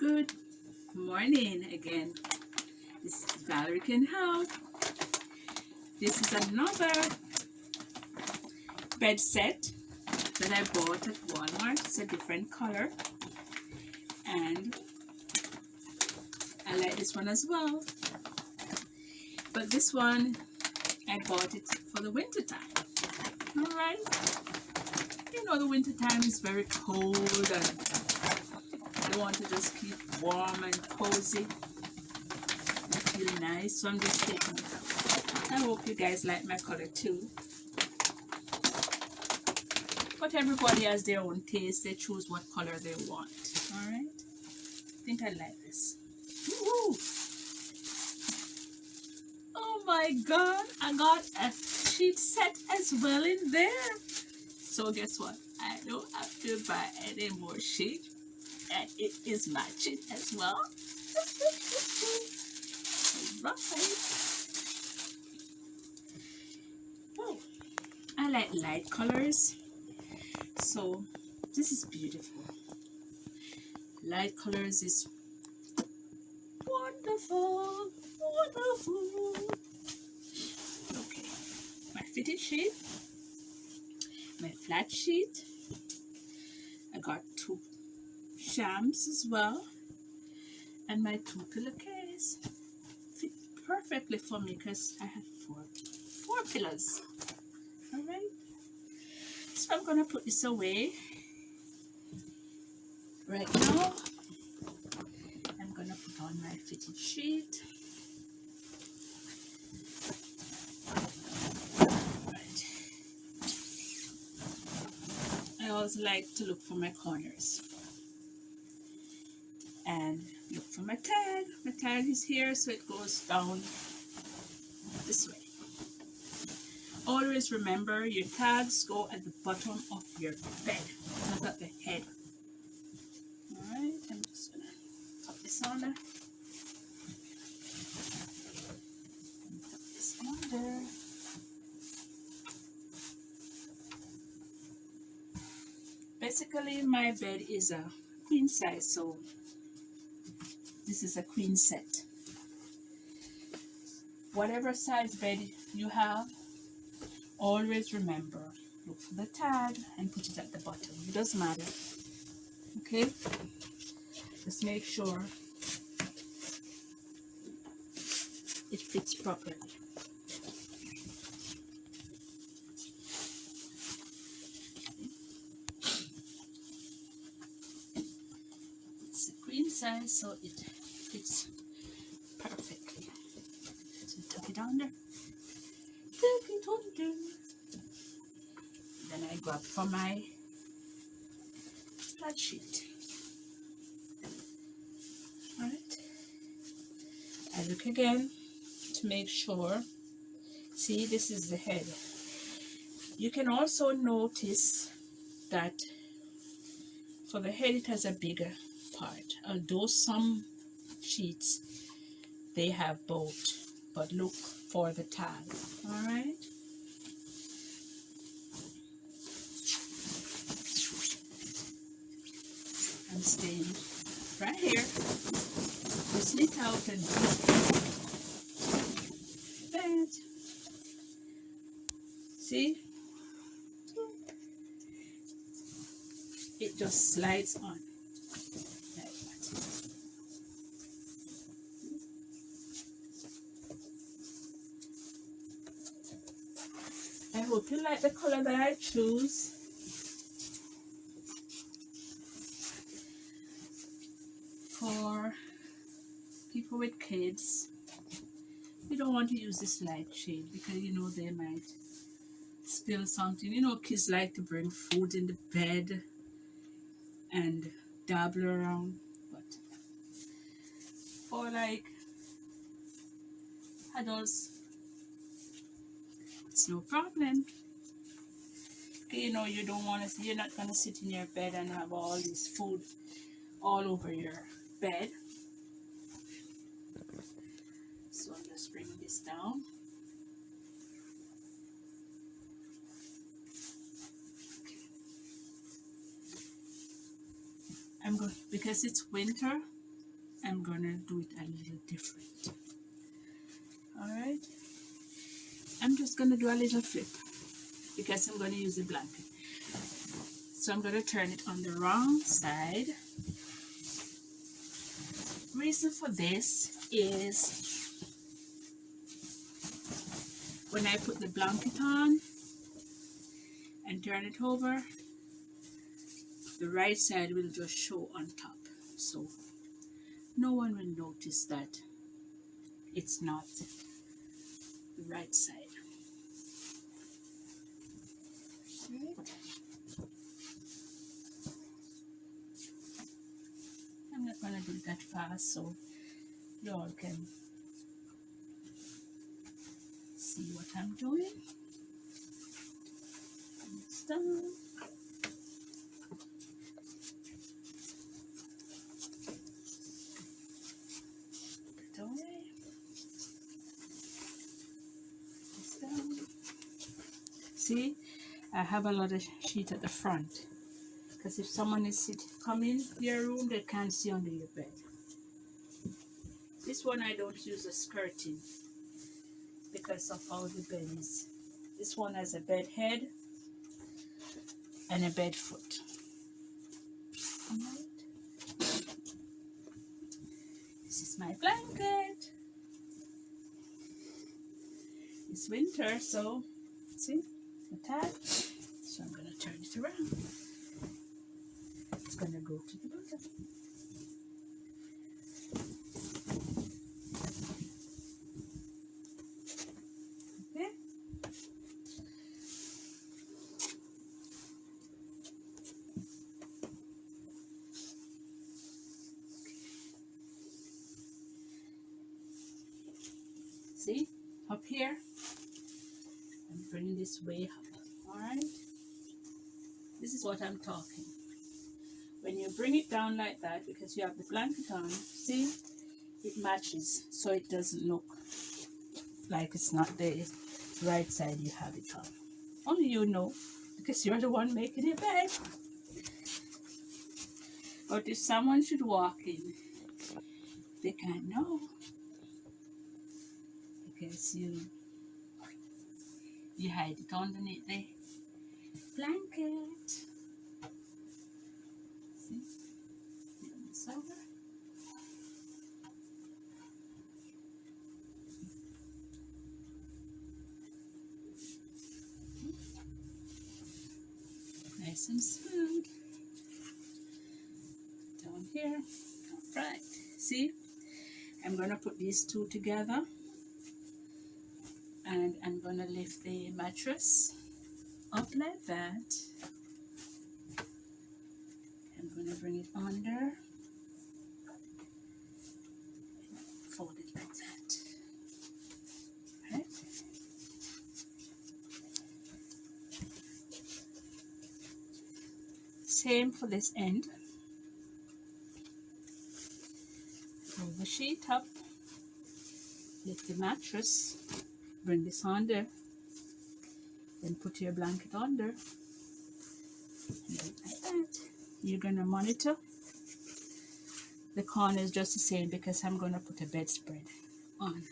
Good morning again. This is Valrie can help. This is another bed set that I bought at Walmart. It's a different color and I like this one as well. But this one I bought it for the winter time. Alright. You know the winter time is very cold and you want to just keep warm and cozy and feel nice, so I'm just taking it out. I hope you guys like my color too. But everybody has their own taste. They choose what color they want. Alright? I think I like this. Woo! Oh my god, I got a sheet set as well in there. So guess what? I don't have to buy any more sheet. And it is matching as well. Alright. Oh, I like light colors. So this is beautiful. Light colors is wonderful. Wonderful. Okay. My fitted sheet. My flat sheet. I got two shams as well, and my two pillowcase fit perfectly for me because I have four pillows. All right, so I'm gonna put this away right now. I'm gonna put on my fitted sheet. Right. I always like to look for my corners and look for my tag. My tag is here, so it goes down this way. Always remember your tags go at the bottom of your bed, not at the head. Alright, I'm just gonna pop this on there. Put this on there. Basically, my bed is a queen size, so this is a queen set. Whatever size bed you have, always remember, look for the tag and put it at the bottom. It doesn't matter. Okay? Just make sure it fits properly. It's a queen size, so it fits perfectly. So tuck it under. Tuck it under. Then I grab for my flat sheet. Alright. I look again to make sure. See, this is the head. You can also notice that for the head it has a bigger part, although some sheets they have both, but look for the tag. All right. I'm staying right here. Just slit out and bend. See? It just slides on like that. I hope you like the color that I choose. For people with kids, you don't want to use this light shade because you know they might spill something. You know, kids like to bring food in the bed and dabble around, but for like adults, it's no problem. Okay, you know, you don't want to, you're not going to sit in your bed and have all this food all over your bed. So I'm just bringing this down. I'm going, because it's winter, I'm gonna do it a little different. Alright, I'm just gonna do a little flip because I'm gonna use the blanket. So I'm gonna turn it on the wrong side. Reason for this is when I put the blanket on and turn it over, the right side will just show on top, so no one will notice that it's not the right side. Right. I'm not gonna do it that fast so you all can see what I'm doing. It's done. Put it away. It's done. See, I have a lot of sheet at the front because if someone is coming to your room, they can't see under your bed. This one I don't use a skirting because of how the bed is. This one has a bed head and a bed foot. Right. This is my blanket. It's winter, so see, it's attached. So I'm gonna turn it around. It's gonna go to the bottom. Okay. See, up here, I'm bringing this way up. All right. This is what I'm talking. When you bring it down like that, because you have the blanket on, see, it matches, so it doesn't look like it's not the right side you have it on. Only you know, because you're the one making your bed. But if someone should walk in, they can't know, because you hide it underneath the blanket. See, flip this over. Nice and smooth. Down here. All right. See, I'm gonna put these two together, and I'm gonna lift the mattress up like that. I'm gonna bring it under, fold it like that. Right? Same for this end. Roll the sheet up, lift the mattress, bring this under, then put your blanket under, and do it like that. You're gonna monitor the corners just the same because I'm gonna put a bedspread on.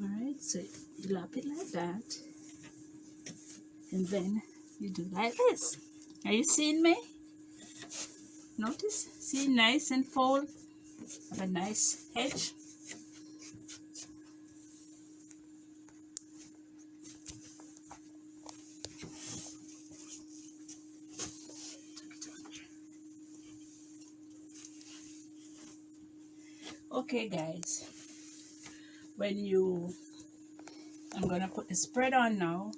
Alright, so you lap it like that, and then you do like this. Are you seeing me? Notice? See, nice and fold. Have a nice edge. Okay guys, I'm gonna put the spread on now,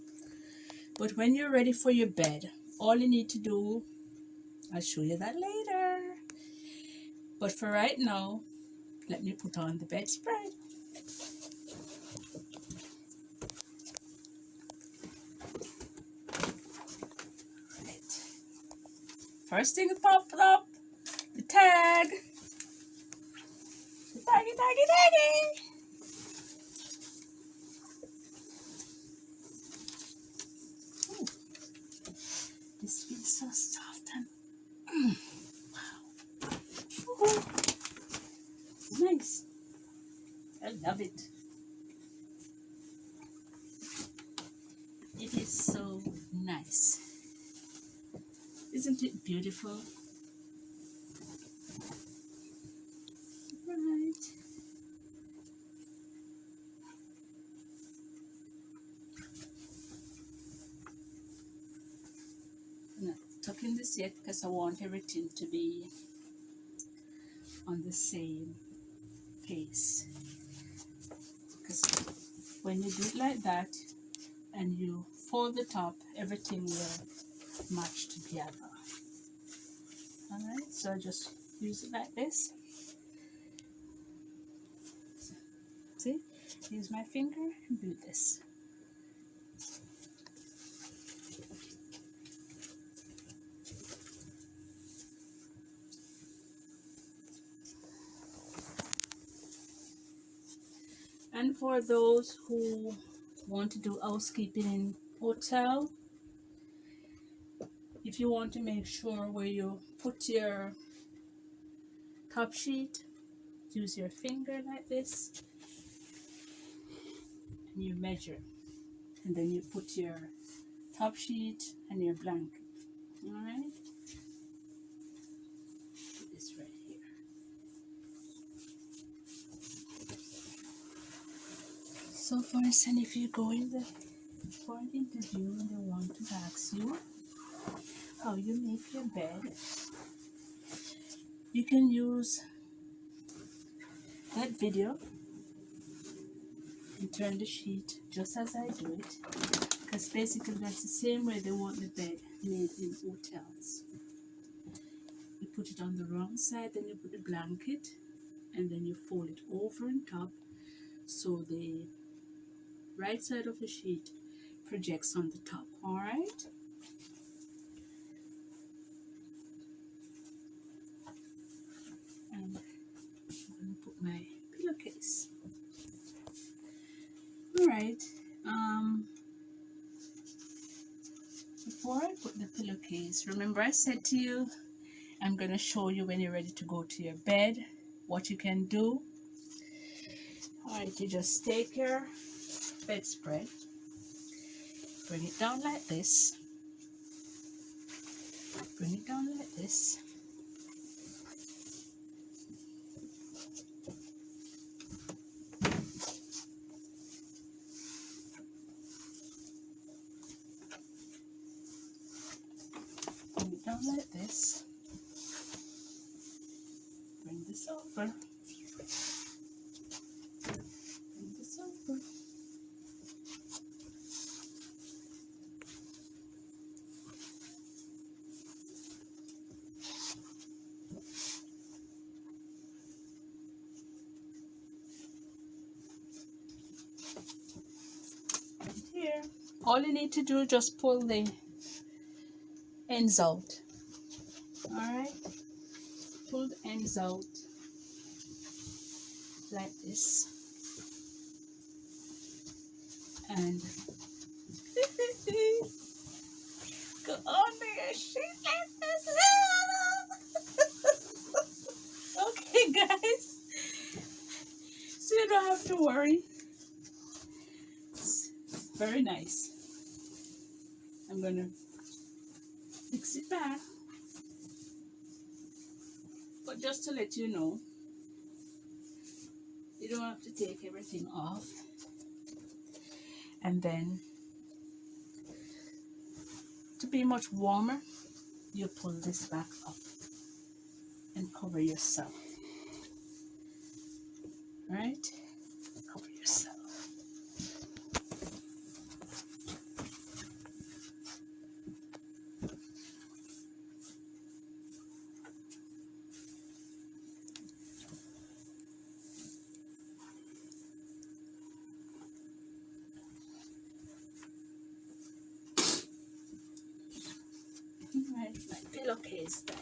but when you're ready for your bed, all you need to do, I'll show you that later, but for right now, let me put on the bedspread. Right. First thing that popped up, the tag. The taggy, taggy, taggy. Ooh, this feels so soft and wow. love it. It is so nice. Isn't it beautiful? Right. I'm not tucking this yet because I want everything to be on the same pace. Because when you do it like that and you fold the top, everything will match together. Alright, so I just use it like this. See, use my finger and do this. And for those who want to do housekeeping in hotel, if you want to make sure where you put your top sheet, use your finger like this and you measure, and then you put your top sheet and your blanket. All right, put this right here. So for instance, if you go in for an interview and they want to ask you how you make your bed, you can use that video and turn the sheet just as I do it, because basically that's the same way they want the bed made in hotels. You put it on the wrong side, then you put the blanket, and then you fold it over and top so the right side of the sheet projects on the top. All right, and I'm going to put my pillowcase. All right, before I put the pillowcase, remember I said to you I'm going to show you when you're ready to go to your bed what you can do. All right, you just take your bedspread, bring it down like this, bring it down like this, bring it down like this, bring this over, bring this over, and here. All you need to do is just pull the ends out. All right, pull the ends out like this, and go under your sheet like this. Okay, guys, so you don't have to worry. It's very nice. I'm gonna fix it back, but just to let you know, you don't have to take everything off. And then to be much warmer, you pull this back up and cover yourself. Right? Cover yourself. Right, my pillowcase time.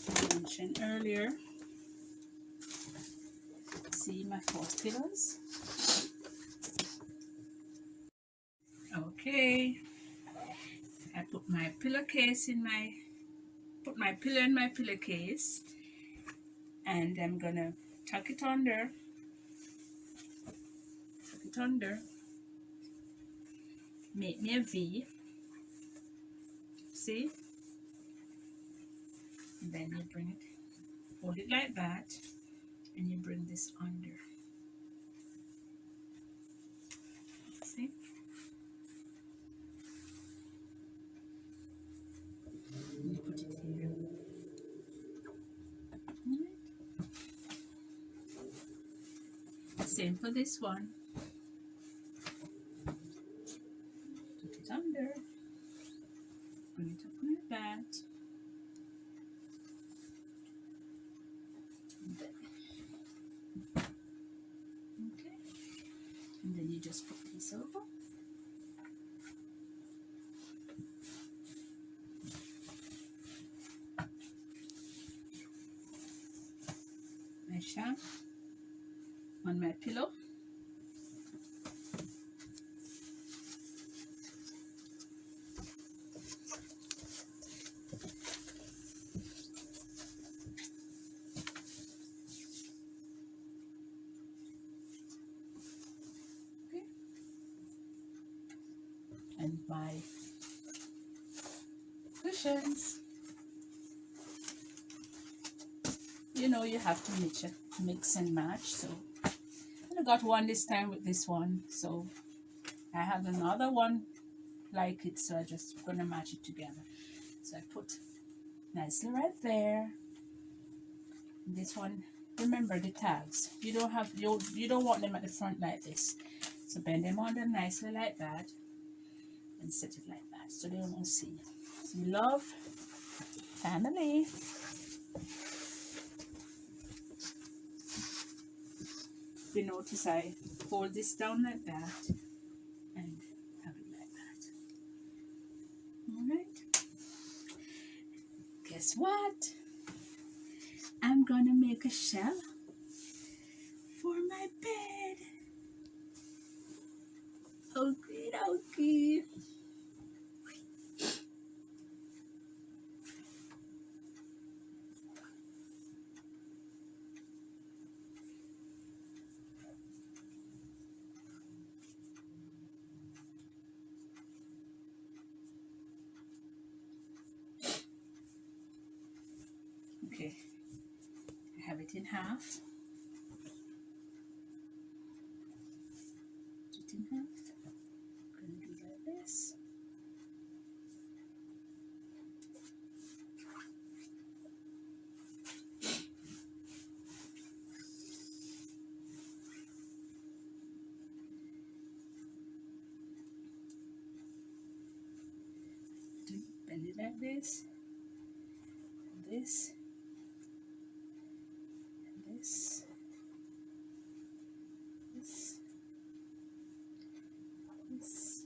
I mentioned earlier, see my 4 pillows. Okay, I put my pillowcase in my pillow in my pillowcase, and I'm gonna tuck it under, make me a V, see, and then you bring it, hold it like that, and you bring this under, see, and you put it here. Same for this one. Put it under, bring it up like that. Okay, and then you just put this over. My shawl on my pillow. Okay. And my cushions. You know you have to mix and match. So I got one this time with this one. So I have another one like it. So I just gonna match it together. So I put nicely right there. This one, remember the tags. You don't want them at the front like this. So bend them under nicely like that and set it like that so they won't see. So love, family. You notice I hold this down like that and have it like that. Alright. Guess what? I'm gonna make a shell for my bed. Okie dokie. Okay, I have it in half. Put it in half. I'm gonna do like this. Bend it like this, and this, and this, this, this.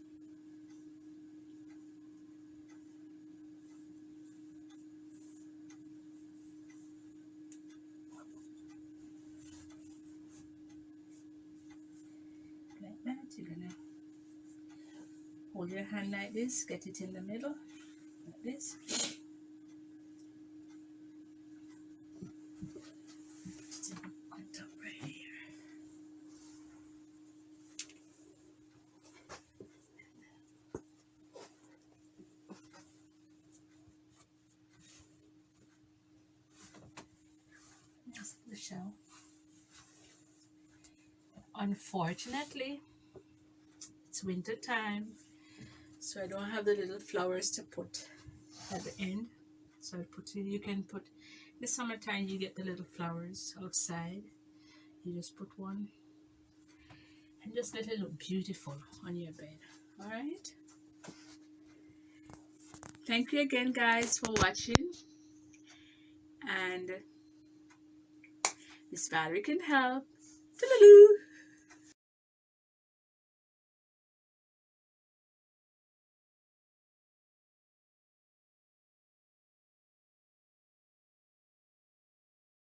Like that. You're gonna hold your hand like this, get it in the middle, like this. Put it on top right here. That's the shell. Unfortunately, it's winter time, so I don't have the little flowers to put at the end. So I put it, you can put, in the summertime you get the little flowers outside. You just put one and just let it look beautiful on your bed. Alright? Thank you again, guys, for watching. And Miss Valrie can help. Toodaloo!